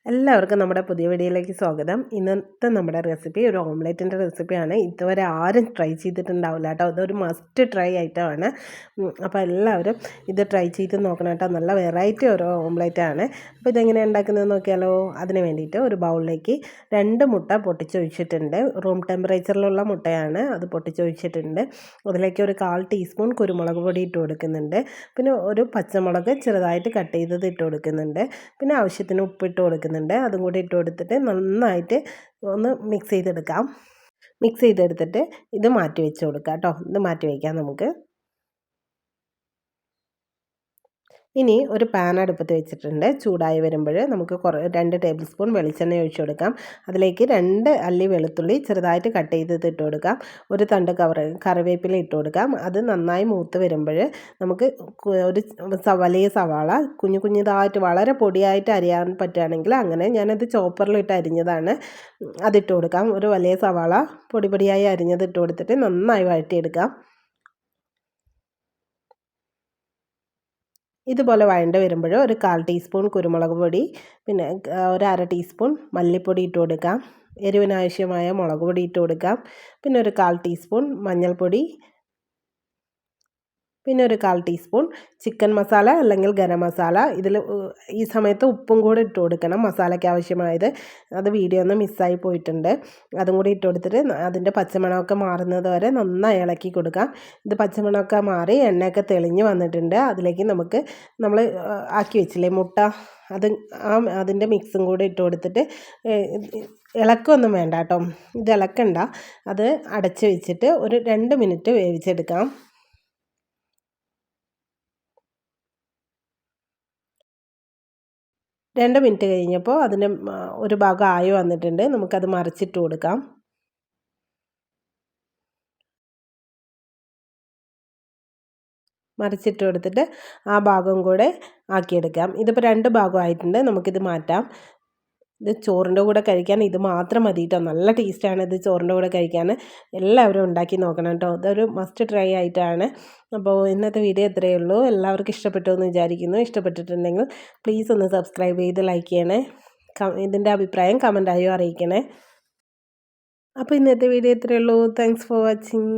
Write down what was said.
എല്ലാവർക്കും നമ്മുടെ പുതിയ വീഡിയോയിലേക്ക് സ്വാഗതം. ഇന്നത്തെ നമ്മുടെ റെസിപ്പി ഒരു ഓംലെറ്റിൻ്റെ റെസിപ്പിയാണ്. ഇതുവരെ ആരും ട്രൈ ചെയ്തിട്ടുണ്ടാവില്ല കേട്ടോ. അതൊരു മസ്റ്റ് ട്രൈ ഐറ്റമാണ്. അപ്പോൾ എല്ലാവരും ഇത് ട്രൈ ചെയ്ത് നോക്കണം കേട്ടോ. നല്ല വെറൈറ്റി ഒരു ഓംലെറ്റാണ്. അപ്പോൾ ഇതെങ്ങനെയാണ് ഉണ്ടാക്കുന്നത് നോക്കിയാലോ. അതിന് വേണ്ടിയിട്ട് ഒരു ബൗളിലേക്ക് 2 മുട്ട പൊട്ടിച്ചൊഴിച്ചിട്ടുണ്ട്. റൂം ടെമ്പറേച്ചറിലുള്ള മുട്ടയാണ്. അത് പൊട്ടിച്ചൊഴിച്ചിട്ടുണ്ട്. അതിലേക്ക് ഒരു 1/4 ടീസ്പൂൺ കുരുമുളക് പൊടി ഇട്ട് കൊടുക്കുന്നുണ്ട്. പിന്നെ ഒരു പച്ചമുളക് ചെറുതായിട്ട് കട്ട് ചെയ്തത് ഇട്ട് കൊടുക്കുന്നുണ്ട്. പിന്നെ ആവശ്യത്തിന് ഉപ്പിട്ട് കൊടുക്കുന്നുണ്ട്. അതും കൂടി ഇട്ട് കൊടുത്തിട്ട് നന്നായിട്ട് ഒന്ന് മിക്സ് ചെയ്തെടുത്തിട്ട് ഇത് മാറ്റി വെച്ച് കൊടുക്കാം കേട്ടോ. ഇത് മാറ്റി വയ്ക്കാം നമുക്ക്. ഇനി ഒരു പാൻ അടുപ്പത്ത് വെച്ചിട്ടുണ്ട്. ചൂടായി വരുമ്പോൾ നമുക്ക് 2 ടേബിൾ സ്പൂൺ വെളിച്ചെണ്ണ ഒഴിച്ച് കൊടുക്കാം. അതിലേക്ക് 2 അല്ലി വെളുത്തുള്ളി ചെറുതായിട്ട് കട്ട് ചെയ്തിട്ട് ഇട്ട് കൊടുക്കാം. ഒരു തണ്ട് കറിവേപ്പില ഇട്ട് കൊടുക്കാം. അത് നന്നായി മൂത്ത് വരുമ്പോൾ നമുക്ക് ഒരു വലിയ സവാള കുഞ്ഞിതായിട്ട് വളരെ പൊടിയായിട്ട് അരിയാൻ പറ്റുകയാണെങ്കിൽ അങ്ങനെ, ഞാനത് ചോപ്പറിലിട്ട് അരിഞ്ഞതാണ്, അതിട്ട് കൊടുക്കാം. ഒരു വലിയ സവാള പൊടിയായി അരിഞ്ഞത് ഇട്ട് കൊടുത്തിട്ട് നന്നായി വഴറ്റിയെടുക്കാം. ഇതുപോലെ വഴണ്ട് വരുമ്പോൾ ഒരു 1/4 ടീസ്പൂൺ കുരുമുളക് പൊടി, പിന്നെ ഒരു 1/2 ടീസ്പൂൺ മല്ലിപ്പൊടി ഇട്ട് കൊടുക്കാം. എരിവിനാവശ്യമായ മുളക് പൊടി ഇട്ട് കൊടുക്കാം. പിന്നെ ഒരു 1/4 ടീസ്പൂൺ മഞ്ഞൾപ്പൊടി, പിന്നെ ഒരു 1/4 ടീസ്പൂൺ ചിക്കൻ മസാല അല്ലെങ്കിൽ ഗരം മസാല. ഈ സമയത്ത് ഉപ്പും കൂടി ഇട്ട് കൊടുക്കണം, മസാലയ്ക്ക് ആവശ്യമായത്. അത് വീഡിയോ ഒന്ന് മിസ്സായി പോയിട്ടുണ്ട്. അതും കൂടി ഇട്ട് കൊടുത്തിട്ട് അതിൻ്റെ പച്ചമണമൊക്കെ മാറുന്നത് വരെ നന്നായി ഇളക്കി കൊടുക്കാം. ഇത് പച്ചമണമൊക്കെ മാറി എണ്ണയൊക്കെ തെളിഞ്ഞ് വന്നിട്ടുണ്ട്. അതിലേക്ക് നമ്മൾ ആക്കി വെച്ചില്ലേ മുട്ട, അതിൻ്റെ മിക്സും കൂടി ഇട്ട് കൊടുത്തിട്ട് ഇളക്കൊന്നും വേണ്ട കേട്ടോ. ഇത് ഇളക്കണ്ട. അത് അടച്ച് വെച്ചിട്ട് ഒരു 2 മിനിറ്റ് വേവിച്ചെടുക്കാം. 2 മിനിറ്റ് കഴിഞ്ഞപ്പോൾ അതിൻ്റെ ഒരു ഭാഗം ആയി വന്നിട്ടുണ്ട്. നമുക്കത് മറിച്ചിട്ട് കൊടുക്കാം. മറിച്ചിട്ട് കൊടുത്തിട്ട് ആ ഭാഗം കൂടെ ആക്കിയെടുക്കാം. ഇതിപ്പോൾ 2 ഭാഗമായിട്ടുണ്ട്. നമുക്കിത് മാറ്റാം. ഇത് ചോറിൻ്റെ കൂടെ കഴിക്കാൻ ഇത് മാത്രം മതി കേട്ടോ. നല്ല ടേസ്റ്റാണ് ഇത് ചോറിൻ്റെ കൂടെ കഴിക്കാൻ. എല്ലാവരും ഉണ്ടാക്കി നോക്കണം കേട്ടോ. ഇതൊരു മസ്റ്റ് ട്രൈ ആയിട്ടാണ്. അപ്പോൾ ഇന്നത്തെ വീഡിയോ ഇത്രയേ ഉള്ളൂ. എല്ലാവർക്കും ഇഷ്ടപ്പെട്ടു എന്ന് വിചാരിക്കുന്നു. ഇഷ്ടപ്പെട്ടിട്ടുണ്ടെങ്കിൽ പ്ലീസ് ഒന്ന് സബ്സ്ക്രൈബ് ചെയ്ത് ലൈക്ക് ചെയ്യണേ. ഇതിൻ്റെ അഭിപ്രായം കമൻറ്റായോ അറിയിക്കണേ. അപ്പോൾ ഇന്നത്തെ വീഡിയോ ഇത്രയേ ഉള്ളൂ. Thanks for watching.